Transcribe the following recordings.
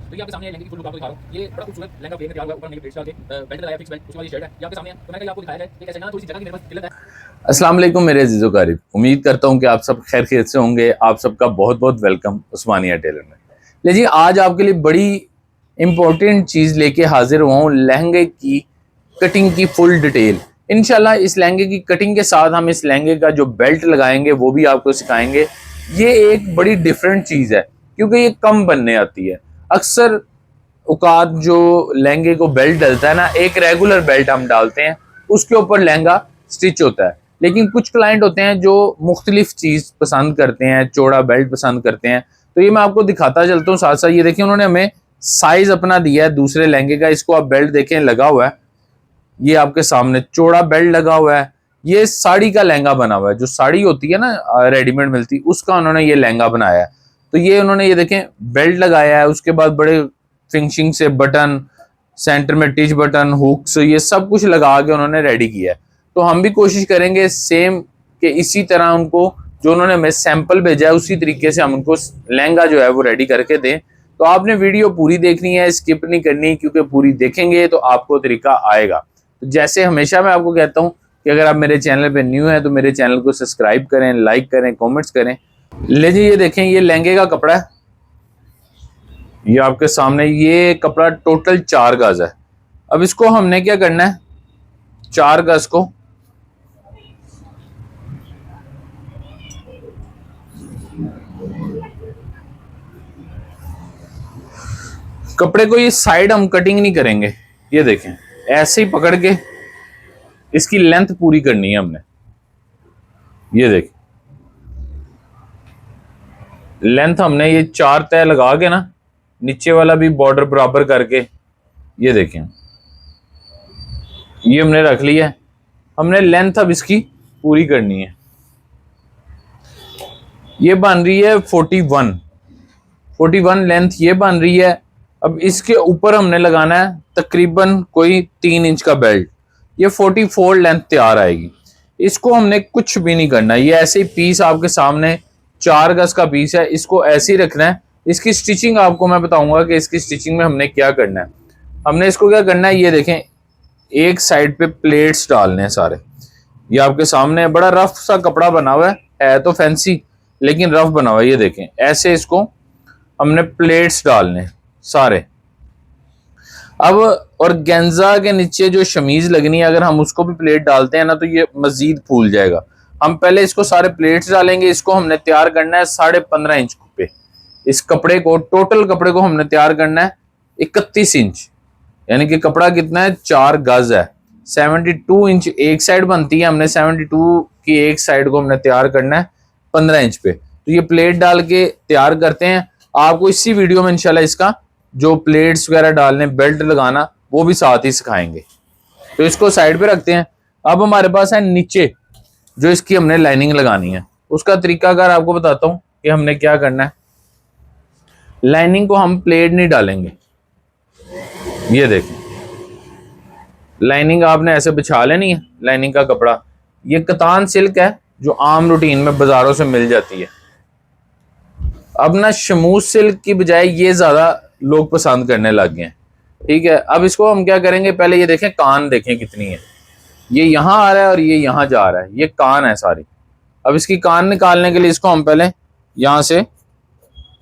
तो ये आपके सामने लहंगे की फुल लुक आपको दिखा रहा हूँ। ये बड़ा खूबसूरत लहंगा प्लेन में तैयार हुआ है, ऊपर मैंने प्लेट्स डाल के बेल्ट लगाया फिक्स बेल्ट, उसके बाद ये शर्ट है, ये आपके सामने है। तो मैंने कहा आपको दिखाया जाए कि कैसे ना थोड़ी सी जगह की मेरे पास किल्लत है। अस्सलाम वालेकुम मेरे अजीज़ो कारिब, उम्मीद करता हूँ कि आप सब खैर खैरियत से होंगे। आप सबका बहुत बहुत वेलकम उस्मानिया टेलर में। लीजिए आज आपके लिए बड़ी इंपॉर्टेंट चीज़ लेके हाजिर हुआ हूँ, लहंगे की कटिंग की फुल डिटेल। इंशाल्लाह इस लहंगे की कटिंग के साथ हम इस लहंगे का जो बेल्ट लगाएंगे वो भी आपको सिखाएंगे। ये एक बड़ी डिफरेंट चीज़ है क्योंकि ये कम बनने आती है। अक्सर औकात जो लहंगे को बेल्ट डलता है ना, एक रेगुलर बेल्ट हम डालते हैं, उसके ऊपर लहंगा स्टिच होता है। लेकिन कुछ क्लाइंट होते हैं जो मुख्तलिफ चीज़ पसंद करते हैं, चौड़ा बेल्ट पसंद करते हैं। तो ये मैं आपको दिखाता चलता हूँ साथ साथ। ये देखिए उन्होंने हमें साइज अपना दिया है दूसरे लहंगे का, इसको आप बेल्ट देखें लगा हुआ है, ये आपके सामने चौड़ा बेल्ट लगा हुआ है। ये साड़ी का लहंगा बना हुआ है, जो साड़ी होती है ना रेडीमेड मिलती, उसका उन्होंने ये लहंगा बनाया है। तो ये उन्होंने ये देखें बेल्ट लगाया है, उसके बाद बड़े फिनिशिंग से बटन, सेंटर में टिच बटन, हुक्स, ये सब कुछ लगा के उन्होंने रेडी किया है। तो हम भी कोशिश करेंगे सेम कि इसी तरह उनको जो उन्होंने हमें सैंपल भेजा है उसी तरीके से हम उनको लहंगा जो है वो रेडी करके दें। तो आपने वीडियो पूरी देखनी है, स्किप नहीं करनी, क्योंकि पूरी देखेंगे तो आपको तरीका आएगा। तो जैसे हमेशा मैं आपको कहता हूँ कि अगर आप मेरे चैनल पे न्यू हैं तो मेरे चैनल को सब्सक्राइब करें, लाइक करें, कमेंट्स करें। ले जी ये देखें, ये लहंगे का कपड़ा है, ये आपके सामने। ये कपड़ा टोटल 4 गज है। अब इसको हमने क्या करना है, 4 गज को कपड़े को ये साइड हम कटिंग नहीं करेंगे, ये देखें ऐसे ही पकड़ के इसकी लेंथ पूरी करनी है हमने। ये देखें लेंथ हमने ये 4 तय लगा के ना, नीचे वाला भी बॉर्डर बराबर करके, ये देखें ये हमने रख लिया है। हमने लेंथ अब इसकी पूरी करनी है। ये बन रही है 41 लेंथ ये बन रही है। अब इसके ऊपर हमने लगाना है तकरीबन कोई 3 इंच का बेल्ट, ये 44 लेंथ तैयार आएगी। इसको हमने कुछ भी नहीं करना, ये ऐसे ही पीस आपके सामने 4 गज का पीस है, इसको ऐसे ही रखना है। इसकी स्टिचिंग आपको मैं बताऊंगा कि इसकी स्टिचिंग में हमने क्या करना है। हमने इसको क्या करना है, ये देखें एक साइड पे प्लेट्स डालने हैं सारे। ये आपके सामने बड़ा रफ सा कपड़ा बना हुआ है तो फैंसी लेकिन रफ बना हुआ है। ये देखें ऐसे इसको हमने प्लेट्स डालने सारे। अब और गेंजा के नीचे जो शमीज लगनी है, अगर हम उसको भी प्लेट डालते हैं ना तो ये मजीद फूल जाएगा। हम पहले इसको सारे प्लेट्स डालेंगे। इसको हमने तैयार करना है 15.5 इंच पे। इस कपड़े को, टोटल कपड़े को हमने तैयार करना है 31 इंच, यानी कि कपड़ा कितना है, 4 गज है। 72 इंच एक साइड बनती है, हमने 72 की एक साइड को हमने तैयार करना है 15 इंच पे। तो ये प्लेट डाल के तैयार करते हैं। आपको इसी वीडियो में इंशाल्लाह इसका जो प्लेट्स वगैरह डालने, बेल्ट लगाना, वो भी साथ ही सिखाएंगे। तो इसको साइड पे रखते हैं। अब हमारे पास है नीचे जो इसकी हमने लाइनिंग लगानी है, उसका तरीका अगर आपको बताता हूँ कि हमने क्या करना है। लाइनिंग को हम प्लेट नहीं डालेंगे, ये देखें लाइनिंग आपने ऐसे बिछा लेनी है। लाइनिंग का कपड़ा ये कतान सिल्क है जो आम रूटीन में बाजारों से मिल जाती है। अब ना शमूस सिल्क की बजाय ये ज्यादा लोग पसंद करने लग गए हैं, ठीक है। अब इसको हम क्या करेंगे, पहले ये देखें कान देखें कितनी है, ये यहाँ आ रहा है और ये यहाँ जा रहा है, ये कान है सारी। अब इसकी कान निकालने के लिए इसको हम पहले यहाँ से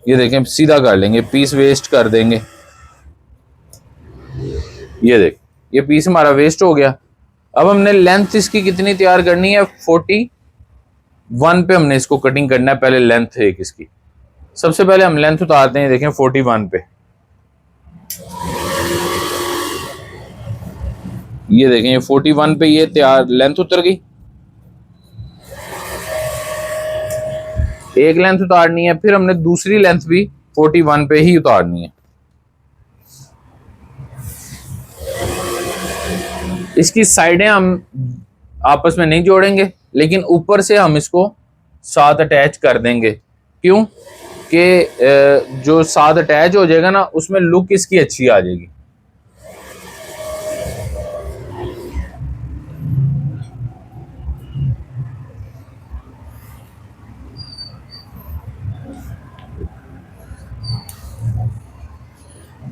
ये देखें सीधा कर लेंगे, पीस वेस्ट कर देंगे। ये देख ये पीस हमारा वेस्ट हो गया। अब हमने लेंथ इसकी कितनी तैयार करनी है, 41 पे हमने इसको कटिंग करना है। पहले लेंथ है इसकी, सबसे पहले हम लेंथ उतारते हैं, देखें 41 पे। ये देखें ये 41 पे ये तैयार लेंथ उतर गई। एक लेंथ उतारनी है, फिर हमने दूसरी लेंथ भी 41 पे ही उतारनी है। इसकी साइडें हम आपस में नहीं जोड़ेंगे, लेकिन ऊपर से हम इसको साथ अटैच कर देंगे। क्यों कि जो साथ अटैच हो जाएगा ना, उसमें लुक इसकी अच्छी आ जाएगी।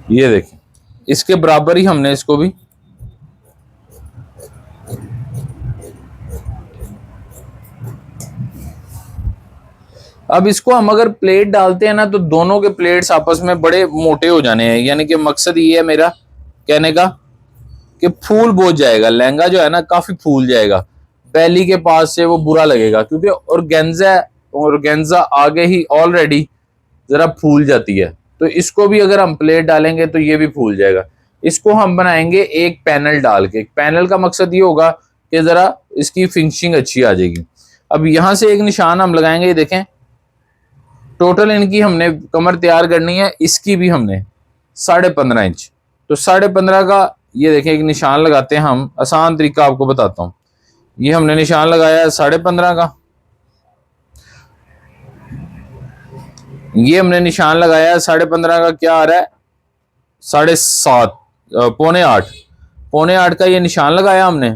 ये देखें, इसके बराबर ही हमने इसको भी अब इसको हम अगर प्लेट डालते हैं ना तो दोनों के प्लेट्स आपस में बड़े मोटे हो जाने हैं, यानी कि मकसद ये है मेरा कहने का कि फूल बहुत जाएगा, लहंगा जो है ना काफी फूल जाएगा, पहली के पास से वो बुरा लगेगा, क्योंकि ऑर्गेन्जा आगे ही ऑलरेडी जरा फूल जाती है। तो इसको भी अगर हम प्लेट डालेंगे तो ये भी फूल जाएगा। इसको हम बनाएंगे एक पैनल डाल के। पैनल का मकसद ये होगा कि जरा इसकी फिनिशिंग अच्छी आ जाएगी। अब यहां से एक निशान हम लगाएंगे, ये देखें टोटल इनकी हमने कमर तैयार करनी है, इसकी भी हमने 15.5 इंच, तो 15.5 का ये देखें एक निशान लगाते हैं हम। आसान तरीका आपको बताता हूं। ये हमने निशान लगाया है 15.5 का, ये हमने निशान लगाया है 15.5 का, क्या आ रहा है 7.5 पौने 8 का ये निशान लगाया हमने।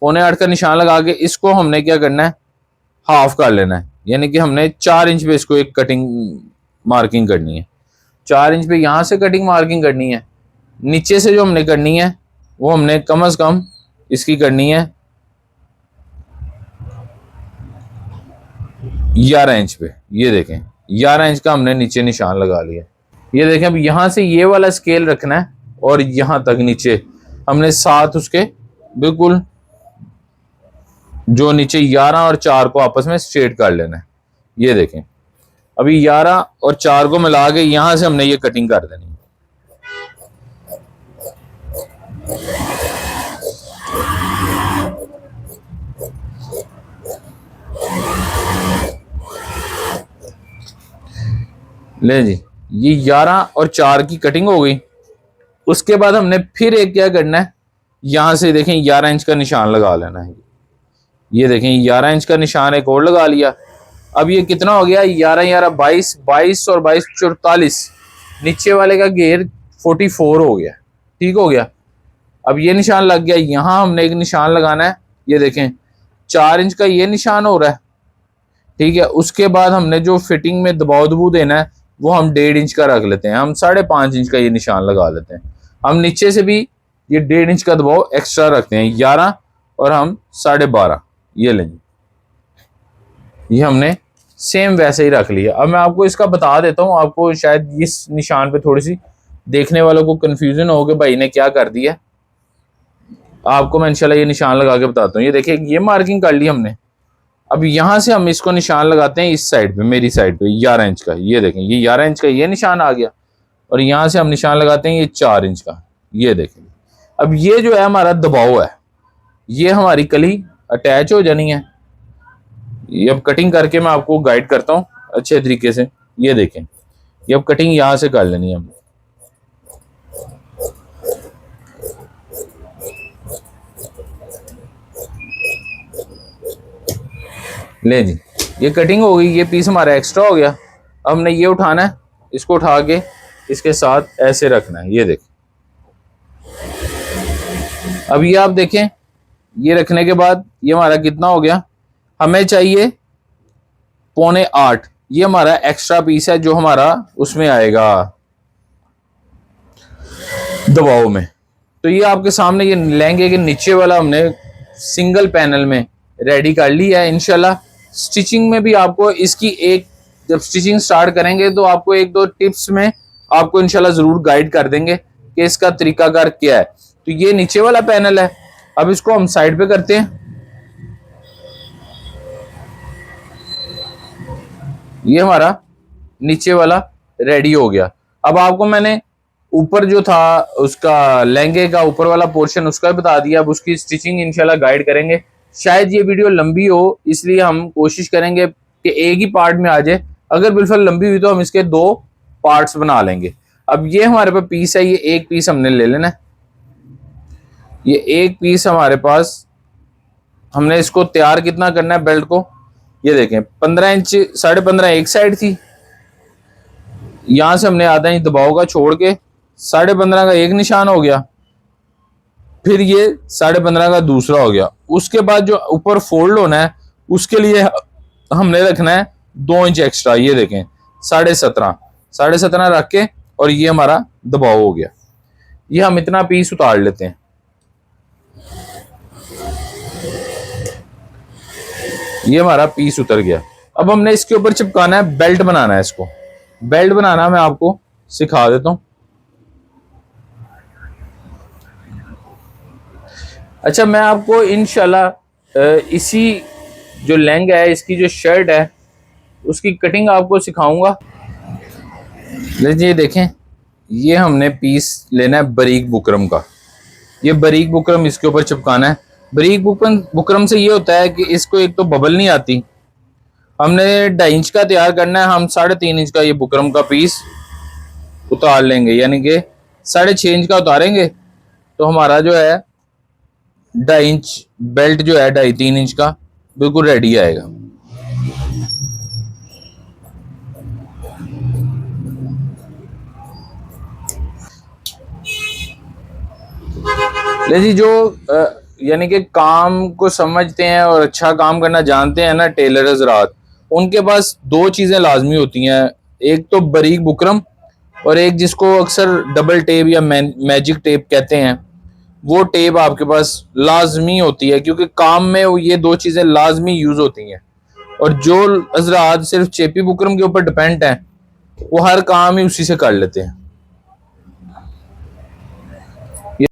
पौने 8 का निशान लगा के इसको हमने क्या करना है, हाफ कर लेना है, यानी कि हमने 4 इंच पे इसको एक कटिंग मार्किंग करनी है। 4 इंच पे यहां से कटिंग मार्किंग करनी है। नीचे से जो हमने करनी है वो हमने कम से कम इसकी करनी है 11 इंच पे। ये देखें 11 इंच का हमने नीचे निशान लगा लिया। ये देखें अब यहां से ये वाला स्केल रखना है और यहां तक नीचे हमने साथ उसके बिल्कुल जो नीचे 11 और 4 को आपस में स्ट्रेट कर लेना है। ये देखें अभी 11 और 4 को मिला के यहां से हमने ये कटिंग कर देनी है। ले जी, ये 11 और 4 की कटिंग हो गई। उसके बाद हमने फिर एक क्या करना है, यहां से देखें 11 इंच का निशान लगा लेना है। ये देखें 11 इंच का निशान एक और लगा लिया। अब ये कितना हो गया, 11 11 22, 22 और 22 44, नीचे वाले का घेर 44 हो गया। ठीक हो गया। अब ये निशान लग गया। यहां हमने एक निशान लगाना है, ये देखें 4 इंच का ये निशान हो रहा है। ठीक है। उसके बाद हमने जो फिटिंग में दबाव दबू देना है वो हम 1.5 इंच का रख लेते हैं। हम 5.5 इंच का ये निशान लगा लेते हैं। हम नीचे से भी ये 1.5 इंच का दबाव एक्स्ट्रा रखते हैं, 11 और हम 12.5, ये लेंगे। ये हमने सेम वैसे ही रख लिया। अब मैं आपको इसका बता देता हूँ, आपको शायद इस निशान पे थोड़ी सी देखने वालों को कंफ्यूजन हो कि भाई ने क्या कर दिया। आपको मैं इंशाल्लाह ये निशान लगा के बताता हूँ। ये देखिए ये मार्किंग कर ली हमने। अब यहां से हम इसको निशान लगाते हैं इस साइड पे, मेरी साइड पे 11 इंच का। ये देखें ये 11 इंच का ये निशान आ गया और यहां से हम निशान लगाते हैं ये 4 इंच का। ये देखें अब ये जो है हमारा दबाव है, ये हमारी कली अटैच हो जानी है। ये अब कटिंग करके मैं आपको गाइड करता हूँ अच्छे तरीके से। ये देखें ये अब कटिंग यहां से कर लेनी है हमने। ले जी ये कटिंग हो गई, ये पीस हमारा एक्स्ट्रा हो गया। अब हमने ये उठाना है, इसको उठा के इसके साथ ऐसे रखना है। ये देखें अब ये आप देखें, ये रखने के बाद ये हमारा कितना हो गया, हमें चाहिए 7.25। ये हमारा एक्स्ट्रा पीस है जो हमारा उसमें आएगा दबाव में। तो ये आपके सामने ये लहंगे के नीचे वाला हमने सिंगल पैनल में रेडी कर लिया है। इंशाल्लाह स्टिचिंग में भी आपको इसकी एक, जब स्टिचिंग स्टार्ट करेंगे तो आपको 1-2 टिप्स में आपको इंशाल्लाह जरूर गाइड कर देंगे कि इसका तरीकाकार क्या है। तो ये नीचे वाला पैनल है। अब इसको हम साइड पे करते हैं। ये हमारा नीचे वाला रेडी हो गया। अब आपको मैंने ऊपर जो था उसका लहंगे का ऊपर वाला पोर्शन उसका बता दिया। अब उसकी स्टिचिंग इंशाल्लाह गाइड करेंगे। शायद ये वीडियो लंबी हो, इसलिए हम कोशिश करेंगे कि एक ही पार्ट में आ जाए। अगर बिल्कुल लंबी हुई तो हम इसके 2 पार्ट्स बना लेंगे। अब ये हमारे पास पीस है, ये एक पीस हमने ले लेना है। ये एक पीस हमारे पास, हमने इसको तैयार कितना करना है बेल्ट को, ये देखें 15 इंच 15.5 एक साइड थी। यहां से हमने आधा इंच दबाव का छोड़ के 15.5 का एक निशान हो गया, फिर ये 15.5 का दूसरा हो गया। उसके बाद जो ऊपर फोल्ड होना है उसके लिए हमने रखना है 2 इंच एक्स्ट्रा। ये देखें 17.5 रख के और ये हमारा दबाव हो गया। ये हम इतना पीस उतार लेते हैं। ये हमारा पीस उतर गया। अब हमने इसके ऊपर चिपकाना है, बेल्ट बनाना है। इसको बेल्ट बनाना मैं आपको सिखा देता हूं। अच्छा, मैं आपको इंशाल्लाह इसी जो लहंगा है, इसकी जो शर्ट है, उसकी कटिंग आपको सिखाऊंगा। लीजिए देखें, ये हमने पीस लेना है बारीक बुकरम का। ये बारीक बुकरम इसके ऊपर चिपकाना है। बारीक बुकरम से ये होता है कि इसको एक तो बबल नहीं आती। हमने 2.5 इंच का तैयार करना है, हम 3.5 इंच का ये बुकरम का पीस उतार लेंगे, यानी कि 6.5 इंच का उतारेंगे तो हमारा जो है 2.5 इंच बेल्ट जो है 2.5-3 इंच का बिल्कुल रेडी आएगा। ले जी, जो यानी कि काम को समझते हैं और अच्छा काम करना जानते हैं ना टेलर हजरात, उनके पास 2 चीज़ें लाजमी होती हैं। एक तो बारीक बुकरम और एक जिसको अक्सर डबल टेप या मैजिक टेप कहते हैं, वो टेप आपके पास लाजमी होती है, क्योंकि काम में ये 2 चीज़ें लाजमी यूज़ होती हैं। और जो हजरात सिर्फ चेपी बुकरम के ऊपर डिपेंड हैं, वो हर काम ही उसी से कर लेते हैं।